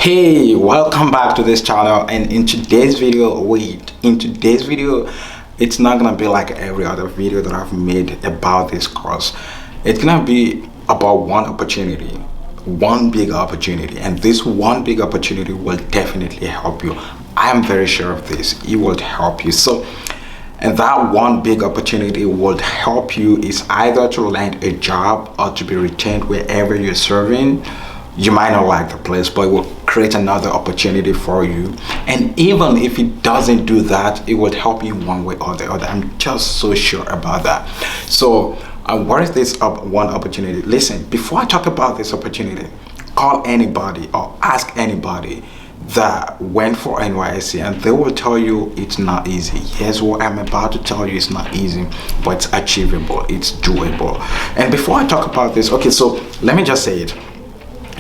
Hey, welcome back to this channel. And in today's video, it's not gonna be like every other video that I've made about this course. It's gonna be about one big opportunity, and this one big opportunity will definitely help you. I am very sure of this. It will help you. And that one big opportunity would help you is either to land a job or to be retained wherever you're serving. You might not like the place, but it will create another opportunity for you. And even if it doesn't do that, it would help you one way or the other. I'm just so sure about that. So what is this one opportunity? Listen, before I talk about this opportunity, call anybody or ask anybody that went for NYSC, and they will tell you it's not easy. Yes, what I'm about to tell you is not easy, but it's achievable, it's doable. And before I talk about this, okay, so let me just say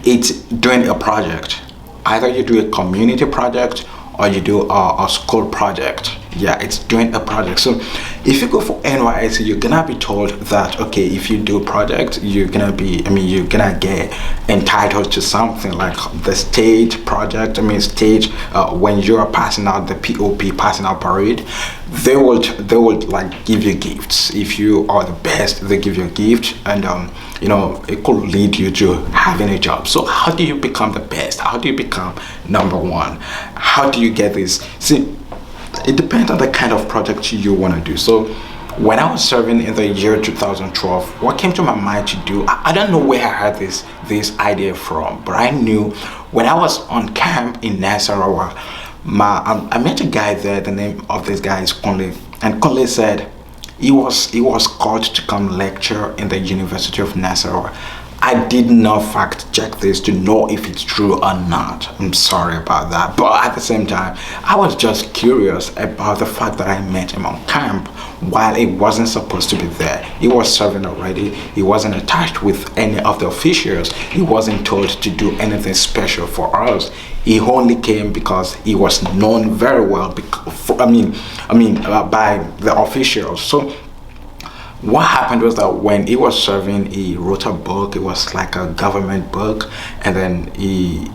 it's doing a project. Either you do a community project or you do a school project. Yeah, it's doing a project. So if you go for NYSC, you're gonna be told that, okay, if you do a project, you're gonna get entitled to something like the stage project. When you're passing out the POP, passing out parade, they will like give you gifts. If you are the best, they give you a gift, and it could lead you to having a job. So how do you become the best? How do you become number one? How do you get this? See, it depends on the kind of project you want to do. So when I was serving in the year 2012, what came to my mind to do, I don't know where I had this idea from, but I knew when I was on camp in Nasarawa, I met a guy there. The name of this guy is Conley, and Conley said he was called to come lecture in the University of Nasarawa. I did not fact check this to know if it's true or not. I'm sorry about that. But at the same time, I was just curious about the fact that I met him on camp while he wasn't supposed to be there. He was serving already. He wasn't attached with any of the officials. He wasn't told to do anything special for us. He only came because he was known very well by the officials. So what happened was that when he was serving, he wrote a book. It was like a government book, and then he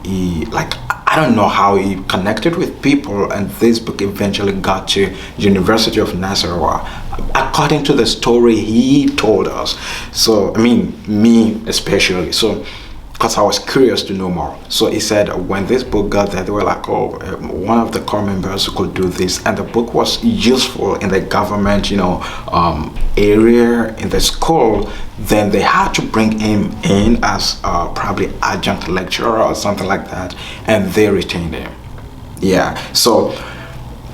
I don't know how he connected with people, and this book eventually got to University of Nasarawa, according to the story he told us. So me especially. So because I was curious to know more. So he said when this book got there, they were like, oh, one of the core members could do this, and the book was useful in the government area in the school. Then they had to bring him in as probably adjunct lecturer or something like that, and they retained him. Yeah, so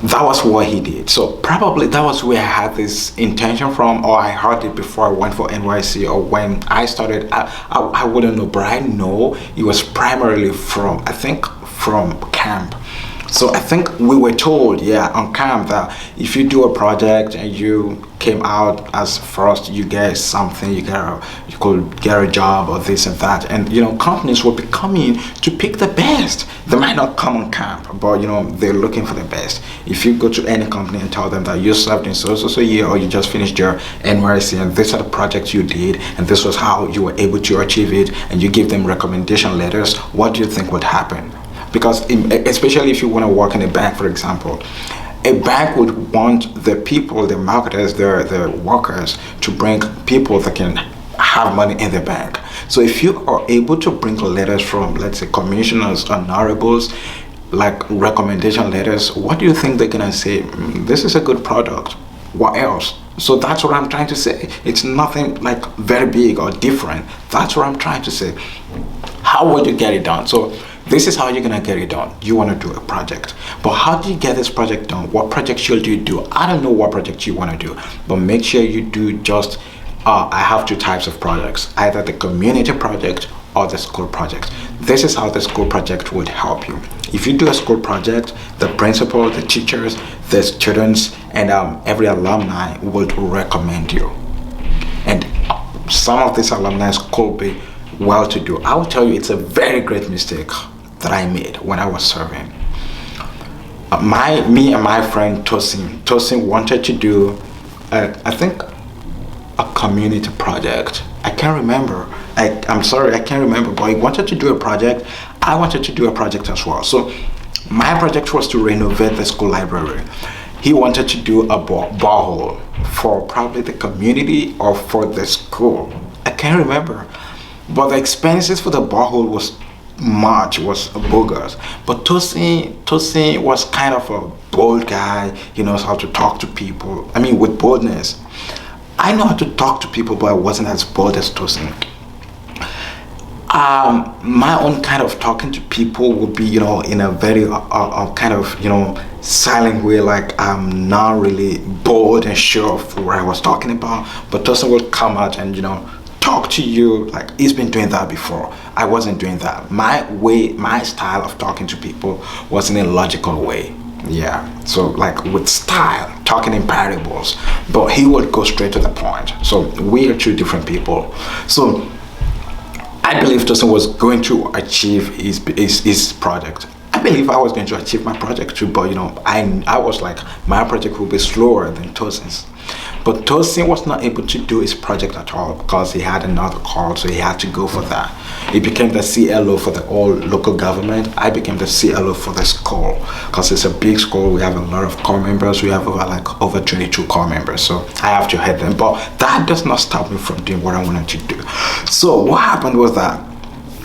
that was what he did. So probably that was where I had this intention from, or I heard it before I went for NYSC, or when I started. I wouldn't know, but I know it was primarily from camp. So I think we were told, on camp, that if you do a project and you came out as first, you get something, you could get a job or this and that. And companies will be coming to pick the best. They might not come on camp, but they're looking for the best. If you go to any company and tell them that you served in so year, or you just finished your NYSC, and these are the projects you did, and this was how you were able to achieve it, and you give them recommendation letters, what do you think would happen? Because especially if you want to work in a bank, for example, a bank would want the people, the marketers, the workers, to bring people that can have money in the bank. So if you are able to bring letters from, let's say, commissioners, honorables, like recommendation letters, what do you think they're gonna say? This is a good product. What else? So that's what I'm trying to say. It's nothing like very big or different. That's what I'm trying to say. How would you get it done? So this is how you're gonna get it done. You want to do a project, but how do you get this project done? What project should you do? I don't know what project you want to do, but make sure you do just I have two types of projects, either the community project or the school project. This is how the school project would help you. If you do a school project, the principal, the teachers, the students, and every alumni would recommend you. And some of these alumni could be well-to-do. I will tell you, it's a very great mistake that I made when I was serving. Me and my friend Tosin wanted to do, I think, a community project. I can't remember. I'm sorry, I can't remember, but he wanted to do a project I wanted to do a project as well. So my project was to renovate the school library. He wanted to do a borehole for probably the community or for the school. I can't remember. But the expenses for the borehole was bogus. But Tosin was kind of a bold guy. He knows how to talk to people. I mean, with boldness. I know how to talk to people, but I wasn't as bold as Tosin. My own kind of talking to people would be, in a very kind of, silent way, like I'm not really bold and sure of what I was talking about. But Tosin would come out and, talk to you like he's been doing that before. I wasn't doing that. My style of talking to people was in a logical way. Yeah, so like with style, talking in parables, but he would go straight to the point. So we are two different people. So I believe Tosin was going to achieve his project. I believe I was going to achieve my project too, but I was like, my project will be slower than Tosin's. But Tosin was not able to do his project at all because he had another call, so he had to go for that. He became the CLO for the whole local government. I became the CLO for the school because it's a big school. We have a lot of core members. We have over 22 core members, so I have to head them. But that does not stop me from doing what I wanted to do. So what happened was that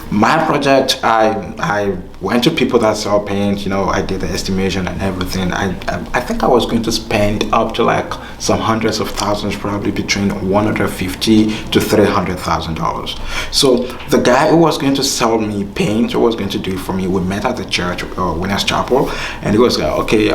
my project, I went to people that sell paint. I did the estimation and everything. I think I was going to spend up to like some hundreds of thousands, probably between $150 to $300,000. So the guy who was going to sell me paint, who was going to do it for me, we met at the church, Winners Chapel, and he was like, okay,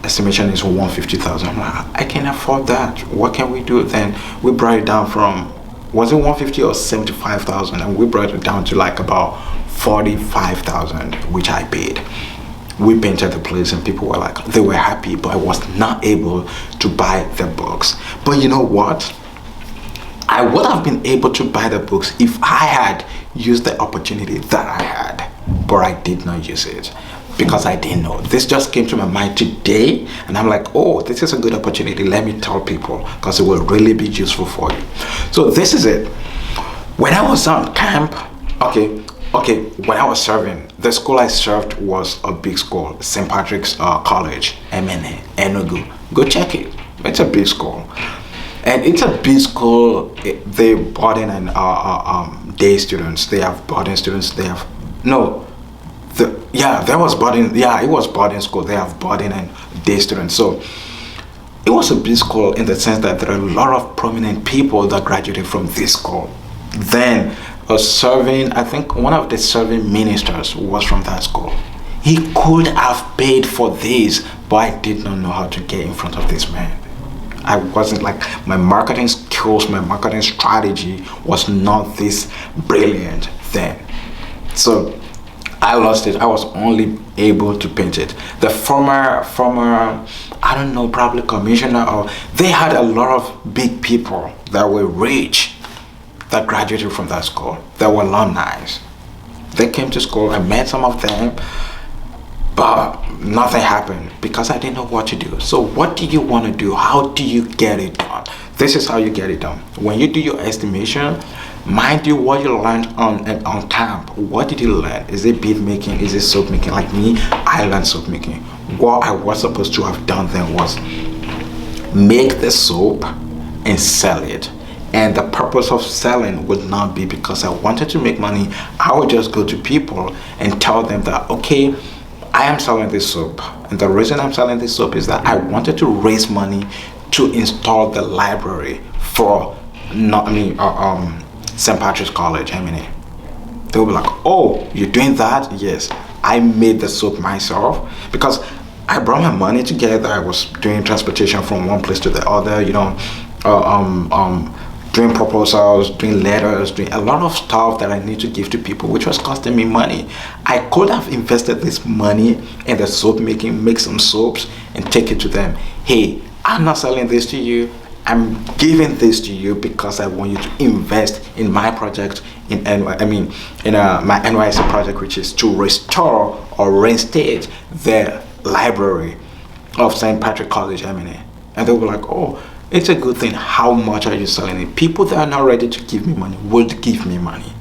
estimation is $150,000. I'm like, I can't afford that. What can we do? Then we brought it down from, was it 150 or 75,000, and we brought it down to like about 45,000, which I paid. We painted the place and people were like, they were happy, but I was not able to buy the books. But you know what? I would have been able to buy the books if I had used the opportunity that I had, but I did not use it because I didn't know. This just came to my mind today, and I'm like, oh, this is a good opportunity. Let me tell people because it will really be useful for you. So this is it. When I was on camp, when I was serving, the school I served was a big school, St. Patrick's College, MNA, Enugu. Go check it. It's a big school. And it's a big school. They boarding and day students. They have boarding students. They have, there was boarding. Yeah, it was boarding school. They have boarding and day students. So it was a big school in the sense that there are a lot of prominent people that graduated from this school. Then I think one of the serving ministers was from that school. He could have paid for this, but I did not know how to get in front of this man. I wasn't like, my marketing skills, my marketing strategy was not this brilliant then. So I lost it. I was only able to paint it. The former, I don't know, probably commissioner, or they had a lot of big people that were rich that graduated from that school. They were alumni. They came to school. I met some of them, but nothing happened because I didn't know what to do. So what do you want to do? How do you get it done? This is how you get it done. When you do your estimation, mind you what you learned on camp. What did you learn? Is it bead making? Is it soap making? Like me, I learned soap making. What I was supposed to have done then was make the soap and sell it. And the purpose of selling would not be because I wanted to make money. I would just go to people and tell them that, okay, I am selling this soap. And the reason I'm selling this soap is that I wanted to raise money to install the library for St. Patrick's College, MNA. They will be like, oh, you're doing that? Yes. I made the soap myself because I brought my money together. I was doing transportation from one place to the other, doing proposals, doing letters, doing a lot of stuff that I need to give to people, which was costing me money. I could have invested this money in the soap making, make some soaps and take it to them. Hey, I'm not selling this to you. I'm giving this to you because I want you to invest in my project my NYSC project, which is to restore or reinstate the library of St. Patrick College, MNA. And they were like, oh, it's a good thing. How much are you selling it? People that are not ready to give me money would give me money.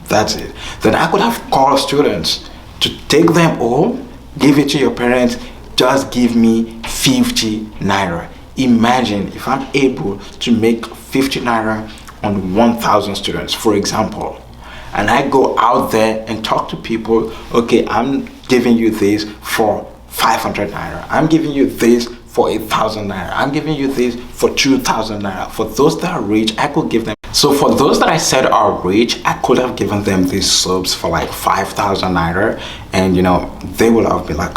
That's it. Then I could have called students to take them home, give it to your parents, just give me 50 naira. Imagine if I'm able to make 50 naira on 1,000 students, for example, and I go out there and talk to people. Okay, I'm giving you this for 500 naira. I'm giving you this for 1,000 naira. I'm giving you this for 2,000 naira. For those that are rich, I could give them. So for those that I said are rich, I could have given them these subs for like 5,000 naira, and they will have been like,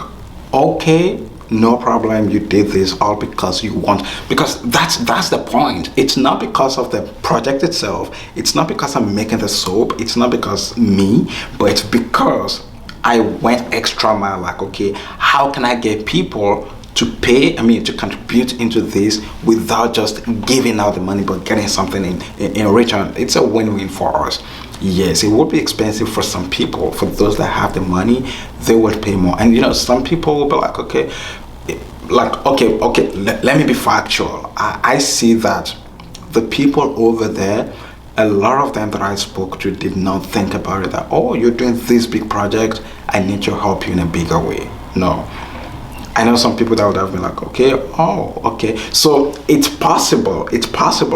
okay, no problem, you did this all because you want, because that's the point. It's not because of the project itself, it's not because I'm making the soap, it's not because me, but it's because I went extra mile. Like, okay, how can I get people to pay, to contribute into this without just giving out the money but getting something in return? It's a win-win for us. Yes, it would be expensive for some people. For those that have the money, they would pay more. And some people will be like, okay, let me be factual. I see that the people over there, a lot of them that I spoke to did not think about it, that, oh, you're doing this big project, I need to help you in a bigger way. No. I know some people that would have been like, okay, oh, okay. So it's possible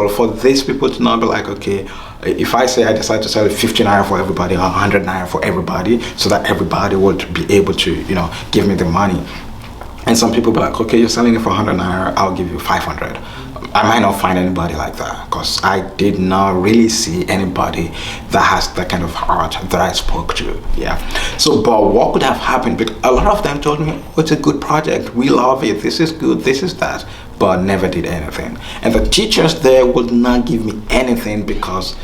for these people to not be like, okay, if I say I decide to sell 50 naira for everybody or 100 naira for everybody, so that everybody would be able to, give me the money. And some people be like, okay, you're selling it for 100 naira, I'll give you 500. I might not find anybody like that, because I did not really see anybody that has that kind of heart that I spoke to. Yeah. So, but what could have happened? Because a lot of them told me, oh, it's a good project, we love it, this is good, this is that, but never did anything. And the teachers there would not give me anything because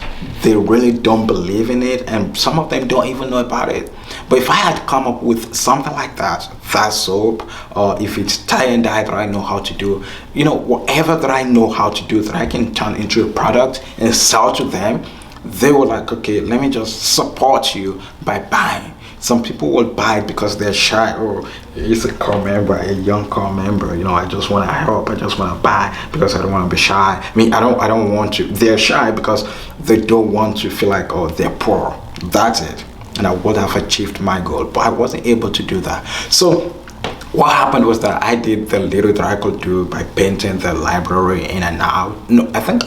they really don't believe in it, and some of them don't even know about it. But if I had come up with something like that soap, or if it's tie and dye that I know how to do, whatever that I know how to do that I can turn into a product and sell to them, they were like, okay, let me just support you by buying. Some people will buy it because they're shy. Oh, it's a core member, a young core member. I just want to help. I just want to buy because I don't want to be shy. I don't want to. They're shy because they don't want to feel like, oh, they're poor. That's it. And I would have achieved my goal, but I wasn't able to do that. So what happened was that I did the little that I could do by painting the library in and out. No, I think,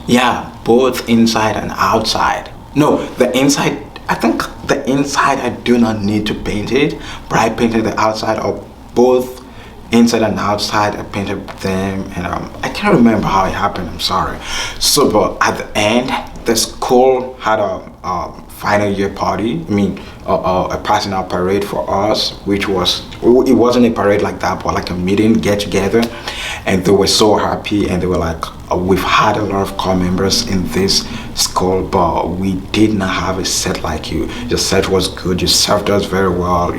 yeah, both inside and outside. No, the inside, I think the inside I do not need to paint it, but I painted the outside of both inside and outside. I painted them, and I can't remember how it happened, I'm sorry. So, but at the end, the school had a final year party, a passing out parade for us, which was, it wasn't a parade like that, but like a meeting, get together, and they were so happy, and they were like, we've had a lot of core members in this school, but we did not have a set like you. Your set was good, you served us very well,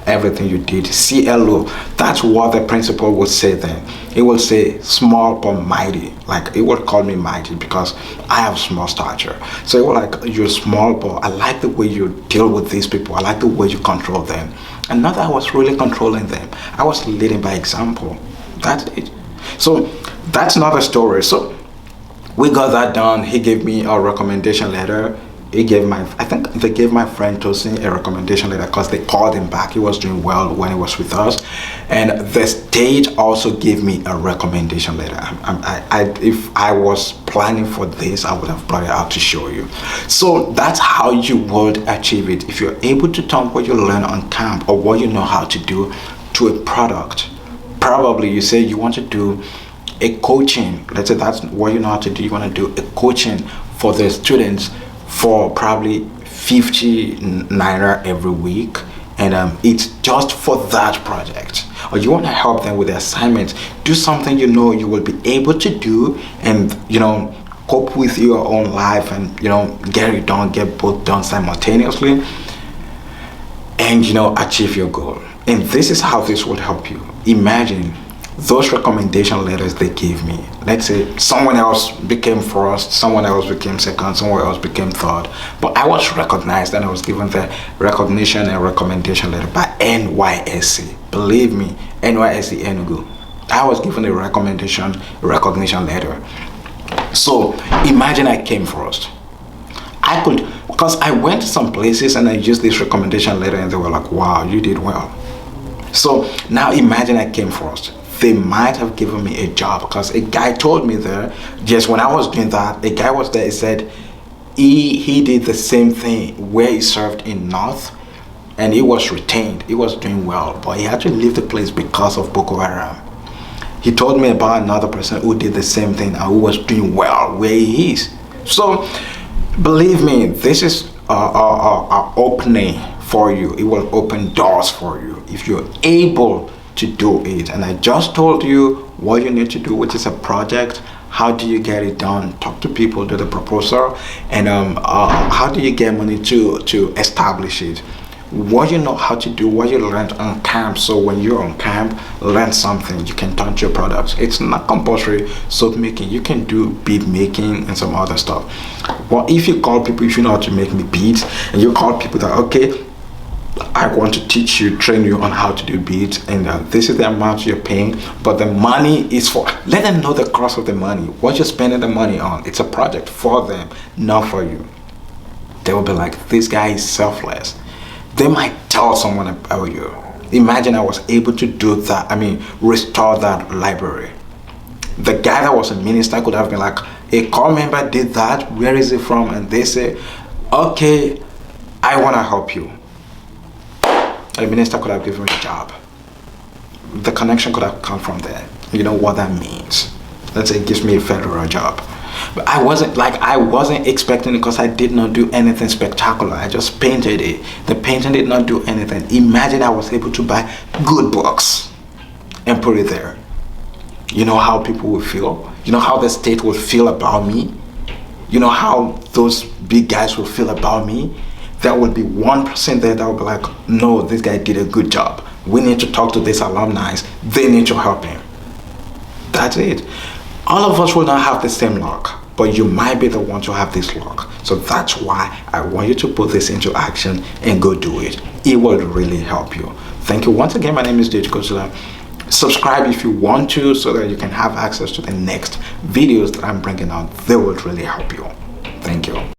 everything you did, CLO. That's what the principal would say then. He would say small but mighty. Like, he would call me mighty because I have small stature. So he was like, you're small, but I like the way you deal with these people. I like the way you control them. And not that I was really controlling them, I was leading by example. That's it. So that's another story. So we got that done. He gave me a recommendation letter. I think they gave my friend Tosin a recommendation letter because they called him back. He was doing well when he was with us. And the stage also gave me a recommendation letter. If I was planning for this, I would have brought it out to show you. So that's how you would achieve it. If you're able to turn what you learn on camp or what you know how to do to a product. Probably you say you want to do a coaching. Let's say that's what you know how to do. You want to do a coaching for the students for probably 50 naira every week, and it's just for that project. Or you want to help them with the assignments. Do something you know you will be able to do, and cope with your own life, and get both done simultaneously, and achieve your goal. And this is how this would help you. Imagine those recommendation letters they gave me. Let's say someone else became first, someone else became second, someone else became third, but I was recognized and I was given the recognition and recommendation letter by NYSC. Believe me, NYSC Enugu. I was given a recognition letter. So imagine I came first. Because I went to some places and I used this recommendation letter and they were like, wow, you did well. So now imagine I came first. They might have given me a job, because a guy told me there, just when I was doing that, a guy was there, he said he did the same thing where he served in North, and he was retained. He was doing well, but he had to leave the place because of Boko Haram. He told me about another person who did the same thing and who was doing well where he is. So believe me, this is a opening for you. It will open doors for you if you're able to do it. And I just told you what you need to do, which is a project. How do you get it done? Talk to people, do the proposal, and how do you get money to establish it? What you know how to do, what you learned on camp. So when you're on camp, learn something, you can touch your products. It's not compulsory soap making. You can do bead making and some other stuff. Well, if you call people, if you know how to make me beads, and you call people that, okay, I want to teach you, train you on how to do beads, and this is the amount you're paying, but the money is for, let them know the cost of the money, what you're spending the money on. It's a project for them, not for you. They will be like, this guy is selfless. They might tell someone about you. Imagine I was able to do that, restore that library. The guy that was a minister could have been like, a core member did that, where is it from? And they say, okay, I want to help you. The minister could have given me a job. The connection could have come from there. You know what that means. Let's say it gives me a federal job. But I wasn't expecting it, because I did not do anything spectacular. I just painted it. The painting did not do anything. Imagine I was able to buy good books and put it there. You know how people will feel? You know how the state will feel about me? You know how those big guys will feel about me? There will be 1% there that will be like, no, this guy did a good job. We need to talk to these alumni. They need to help him. That's it. All of us will not have the same luck, but you might be the one to have this luck. So that's why I want you to put this into action and go do it. It will really help you. Thank you once again. My name is Dave Kozula. Subscribe if you want to, so that you can have access to the next videos that I'm bringing out. They will really help you. Thank you.